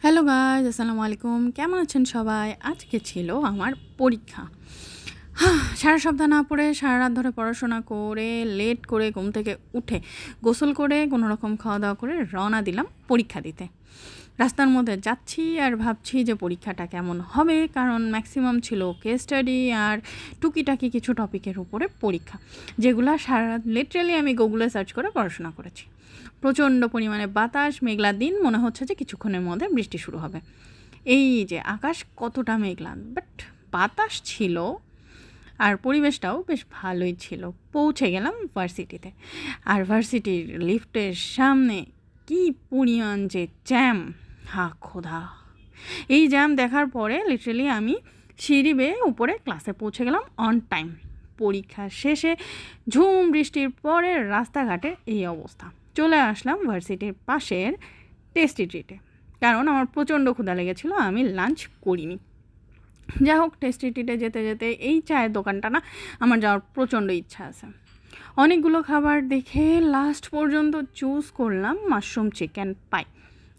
Hello guys, আসসালামু আলাইকুম। কেমন আছেন সবাই? আজকে ছিল আমার পরীক্ষা। সারা সপ্তাহ না পড়ে সারা রাত ধরে পড়াশোনা করে লেট করে ঘুম থেকে উঠে গোসল করে কোনো রকম খাওয়া দাওয়া করে রওনা দিলাম পরীক্ষা দিতে। রাস্তার মধ্যে যাচ্ছি আর ভাবছি যে পরীক্ষাটা কেমন হবে, কারণ ম্যাক্সিমাম ছিল কেস স্টাডি আর টুকিটাকি কিছু টপিকের উপরে পরীক্ষা, যেগুলো সারা রাত লিটারালি আমি গুগলে সার্চ করে পড়াশোনা করেছি। প্রচণ্ড পরিমাণে বাতাস, মেঘলা দিন, মনে হচ্ছে যে কিছুক্ষণের মধ্যে বৃষ্টি শুরু হবে। এই যে আকাশ কতটা মেঘলা, বাট বাতাস ছিল আর পরিবেশটাও বেশ ভালোই ছিল। পৌঁছে গেলাম ভার্সিটিতে, আর ভার্সিটির লিফটের সামনে কি পরিমাণ যে জ্যাম, খোদা! এই জ্যাম দেখার পরে লিটারালি আমি সিঁড়ি বেয়ে উপরে ক্লাসে পৌঁছে গেলাম অন টাইম। পরীক্ষা শেষে ঝুম বৃষ্টির পরে রাস্তাঘাটের এই অবস্থা। চলে আসলাম ভার্সিটির পাশের টেস্টি ট্রিটে, কারণ আমার প্রচণ্ড ক্ষুধা লেগেছিলো, আমি লাঞ্চ করিনি। যাই হোক, টেস্টি ট্রিটে যেতে যেতে এই চায়ের দোকানটা না আমার যাওয়ার প্রচণ্ড ইচ্ছা আছে। অনেকগুলো খাবার দেখে লাস্ট পর্যন্ত চুজ করলাম মাশরুম চিকেন পাই।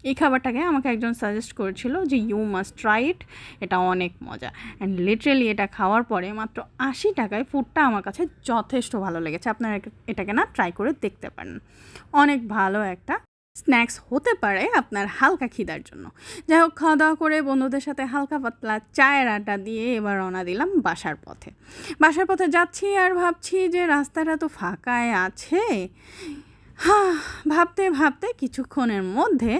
এই খাবারটাকে আমাকে একজন সাজেস্ট করেছিল যে ইউ মাস্ট ট্রাই ইট, এটা অনেক মজা। অ্যান্ড লিটারেলি এটা খাওয়ার পরে মাত্র 80 টাকায় ফুডটা আমার কাছে যথেষ্ট ভালো লেগেছে। আপনারা এটাকে না ট্রাই করে দেখতে পারেন। অনেক ভালো একটা স্ন্যাক্স হতে পারে আপনার হালকা খিদার জন্য। যাই হোক, খাওয়া দাওয়া করে বন্ধুদের সাথে হালকা পাতলা চায়ের আড্ডা দিয়ে এবার রওনা দিলাম বাসার পথে যাচ্ছি আর ভাবছি যে রাস্তাটা তো ফাঁকায় আছে। ভাবতে ভাবতে কিছুক্ষণের মধ্যে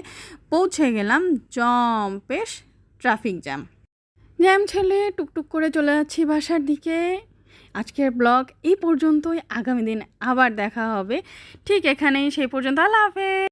পৌঁছে গেলাম জম্পেশ ট্রাফিক জ্যাম ঠেলে টুকটুক করে চলে যাচ্ছি বাসার দিকে। আজকের ব্লগ এই পর্যন্তই। আগামী দিন আবার দেখা হবে ঠিক এখানেই। সেই পর্যন্ত আল্লাহ হাফেজ।